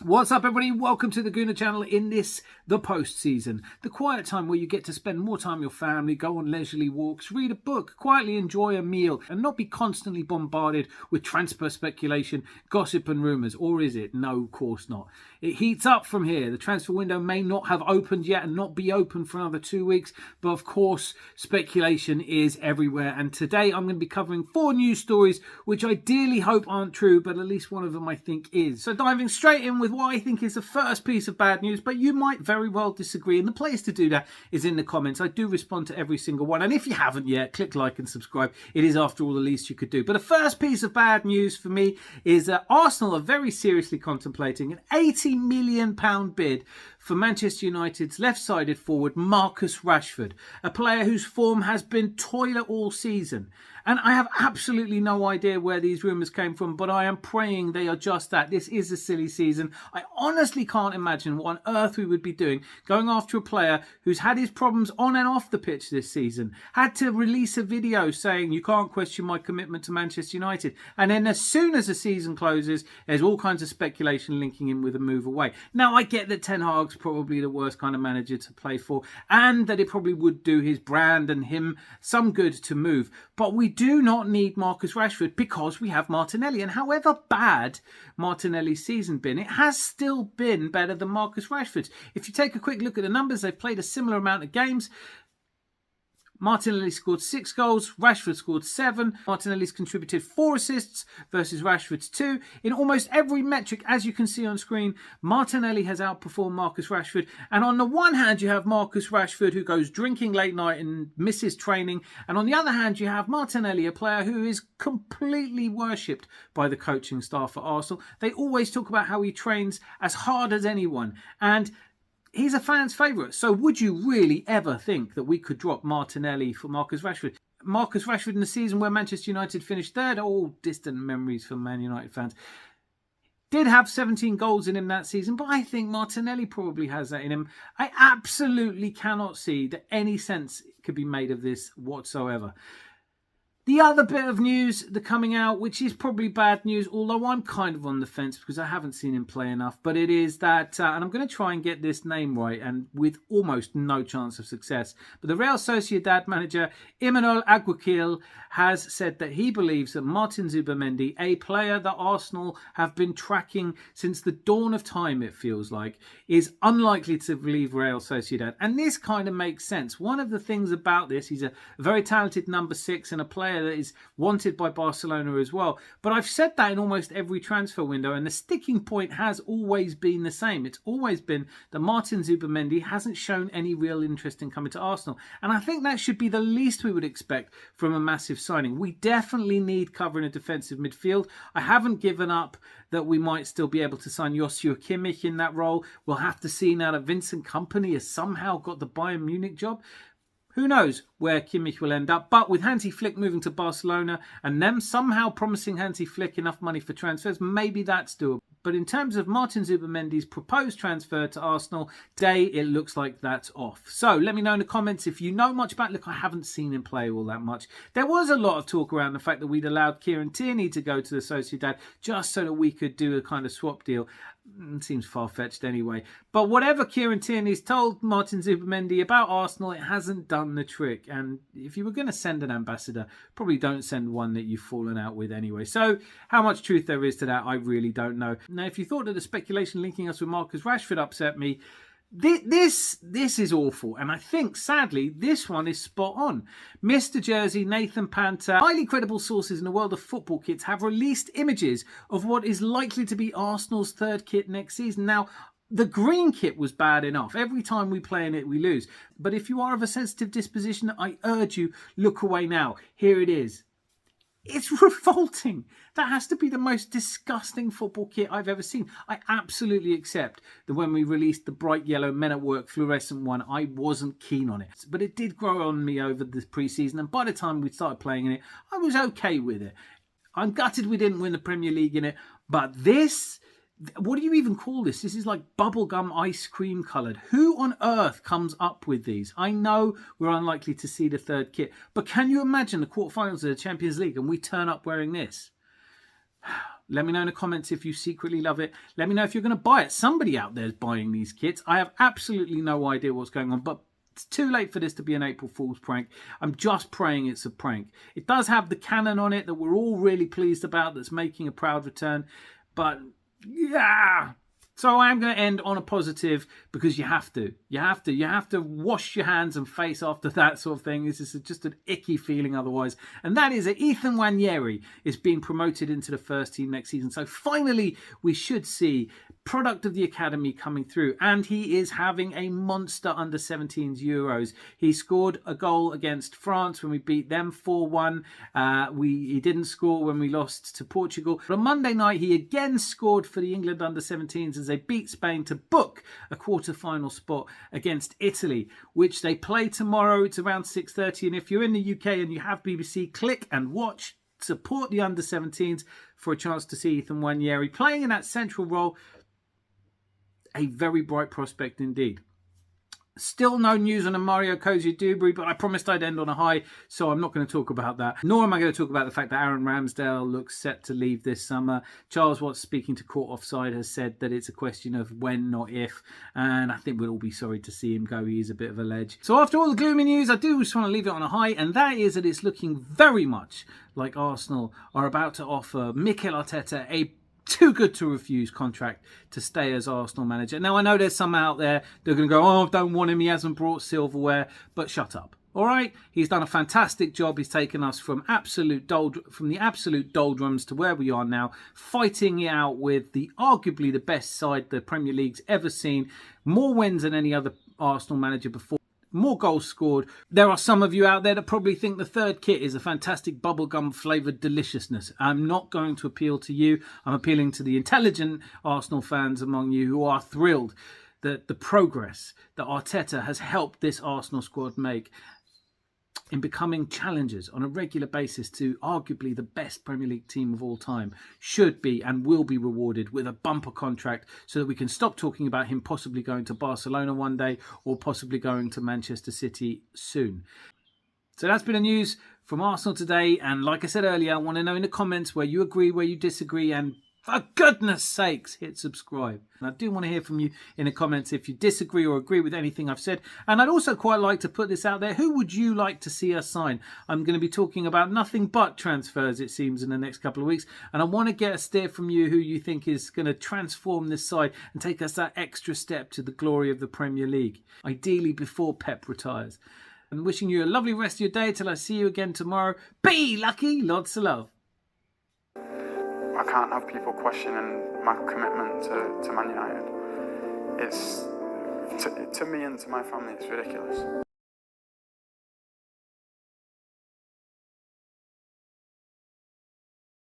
What's up, everybody? Welcome to the Gooner channel in the post-season. The quiet time where you get to spend more time with your family, go on leisurely walks, read a book, quietly enjoy a meal, and not be constantly bombarded with transfer speculation, gossip and rumours. Or is it? No, of course not. It heats up from here. The transfer window may not have opened yet and not be open for another 2 weeks. But of course, speculation is everywhere. And today I'm going to be covering 4 news stories, which I dearly hope aren't true, but at least one of them I think is. So diving straight in with what I think is the first piece of bad news, but you might very well disagree, and the place to do that is in the comments. I do respond to every single one, and if you haven't yet, click like and subscribe. It is, after all, the least you could do. But the first piece of bad news for me is that Arsenal are very seriously contemplating an £80 million bid for Manchester United's left-sided forward Marcus Rashford, a player whose form has been toilet all season. And I have absolutely no idea where these rumours came from, but I am praying they are just that. This is a silly season. I honestly can't imagine what on earth we would be doing going after a player who's had his problems on and off the pitch this season, had to release a video saying you can't question my commitment to Manchester United. And then as soon as the season closes, there's all kinds of speculation linking him with a move away. Now, I get that Ten Hag's probably the worst kind of manager to play for, and that it probably would do his brand and him some good to move. But we do not need Marcus Rashford because we have Martinelli. And however bad Martinelli's season been, it has still been better than Marcus Rashford's. If you take a quick look at the numbers, they've played a similar amount of games. Martinelli scored 6 goals, Rashford scored 7. Martinelli's contributed 4 assists versus Rashford's 2. In almost every metric, as you can see on screen, Martinelli has outperformed Marcus Rashford. And on the one hand, you have Marcus Rashford, who goes drinking late night and misses training. And on the other hand, you have Martinelli, a player who is completely worshipped by the coaching staff at Arsenal. They always talk about how he trains as hard as anyone. And he's a fan's favourite. So would you really ever think that we could drop Martinelli for Marcus Rashford? Marcus Rashford in the season where Manchester United finished third, all distant memories for Man United fans, did have 17 goals in him that season, but I think Martinelli probably has that in him. I absolutely cannot see that any sense could be made of this whatsoever. The other bit of news that's coming out, which is probably bad news, although I'm kind of on the fence because I haven't seen him play enough, but it is that, and I'm going to try and get this name right, and with almost no chance of success, but the Real Sociedad manager, Imanol Aguakil, has said that he believes that Martin Zubimendi, a player that Arsenal have been tracking since the dawn of time, it feels like, is unlikely to leave Real Sociedad. And this kind of makes sense. One of the things about this, he's a very talented number 6 and a player that is wanted by Barcelona as well. But I've said that in almost every transfer window, and the sticking point has always been the same. It's always been that Martin Zubimendi hasn't shown any real interest in coming to Arsenal. And I think that should be the least we would expect from a massive signing. We definitely need cover in a defensive midfield. I haven't given up that we might still be able to sign Joshua Kimmich in that role. We'll have to see now that Vincent Kompany has somehow got the Bayern Munich job. Who knows where Kimmich will end up? But with Hansi Flick moving to Barcelona and them somehow promising Hansi Flick enough money for transfers, maybe that's doable. But in terms of Martin Zubimendi's proposed transfer to Arsenal, today it looks like that's off. So let me know in the comments if you know much about it. Look, I haven't seen him play all that much. There was a lot of talk around the fact that we'd allowed Kieran Tierney to go to the Sociedad just so that we could do a kind of swap deal. It seems far-fetched anyway. But whatever Kieran Tierney's told Martin Zubimendi about Arsenal, it hasn't done the trick. And if you were going to send an ambassador, probably don't send one that you've fallen out with anyway. So how much truth there is to that, I really don't know. Now, if you thought that the speculation linking us with Marcus Rashford upset me, this is awful, and I think sadly this one is spot on. Mr. Jersey, Nathan Panther, highly credible sources in the world of football kits have released images of what is likely to be Arsenal's 3rd kit next season. Now, the green kit was bad enough. Every time we play in it, we lose. But if you are of a sensitive disposition, I urge you, look away now. Here it is. It's revolting. That has to be the most disgusting football kit I've ever seen. I absolutely accept that when we released the bright yellow Men at Work fluorescent one, I wasn't keen on it. But it did grow on me over the pre-season, and by the time we started playing in it, I was okay with it. I'm gutted we didn't win the Premier League in it, but this What do you even call this? This is like bubblegum ice cream coloured. Who on earth comes up with these? I know we're unlikely to see the third kit, but can you imagine the quarterfinals of the Champions League and we turn up wearing this? Let me know in the comments if you secretly love it. Let me know if you're going to buy it. Somebody out there is buying these kits. I have absolutely no idea what's going on, but it's too late for this to be an April Fool's prank. I'm just praying it's a prank. It does have the cannon on it that we're all really pleased about, that's making a proud return. But yeah, so I am going to end on a positive, because you have to wash your hands and face after that sort of thing. This is just an icky feeling otherwise. And that is that Ethan Nwaneri is being promoted into the first team next season. So finally, we should see product of the academy coming through, and he is having a monster under 17s Euros. He scored a goal against France when we beat them 4-1. He didn't score when we lost to Portugal. But on Monday night, he again scored for the England under 17s as they beat Spain to book a quarter-final spot against Italy, which they play tomorrow. It's around 6:30, and if you're in the UK and you have BBC, click and watch. Support the under 17s for a chance to see Ethan Nwaneri playing in that central role. A very bright prospect indeed. Still no news on a Mario Koscielny, but I promised I'd end on a high, so I'm not going to talk about that. Nor am I going to talk about the fact that Aaron Ramsdale looks set to leave this summer. Charles Watts, speaking to Court Offside, has said that it's a question of when, not if, and I think we'll all be sorry to see him go. He is a bit of a ledge. So after all the gloomy news, I do just want to leave it on a high, and that is that it's looking very much like Arsenal are about to offer Mikel Arteta a too good to refuse contract to stay as Arsenal manager. Now, I know there's some out there that are going to go, oh, I don't want him, he hasn't brought silverware, but shut up. All right, he's done a fantastic job. He's taken us from the absolute doldrums to where we are now, fighting it out with arguably the best side the Premier League's ever seen. More wins than any other Arsenal manager before. More goals scored. There are some of you out there that probably think the third kit is a fantastic bubblegum flavoured deliciousness. I'm not going to appeal to you. I'm appealing to the intelligent Arsenal fans among you who are thrilled that the progress that Arteta has helped this Arsenal squad make in becoming challengers on a regular basis to arguably the best Premier League team of all time should be and will be rewarded with a bumper contract, so that we can stop talking about him possibly going to Barcelona one day or possibly going to Manchester City soon. So that's been the news from Arsenal today, and like I said earlier, I want to know in the comments where you agree, where you disagree, and for goodness sakes, hit subscribe. And I do want to hear from you in the comments if you disagree or agree with anything I've said. And I'd also quite like to put this out there. Who would you like to see us sign? I'm going to be talking about nothing but transfers, it seems, in the next couple of weeks. And I want to get a steer from you who you think is going to transform this side and take us that extra step to the glory of the Premier League. Ideally before Pep retires. And wishing you a lovely rest of your day till I see you again tomorrow. Be lucky. Lots of love. I can't have people questioning my commitment to Man United. It's to me and to my family, it's ridiculous.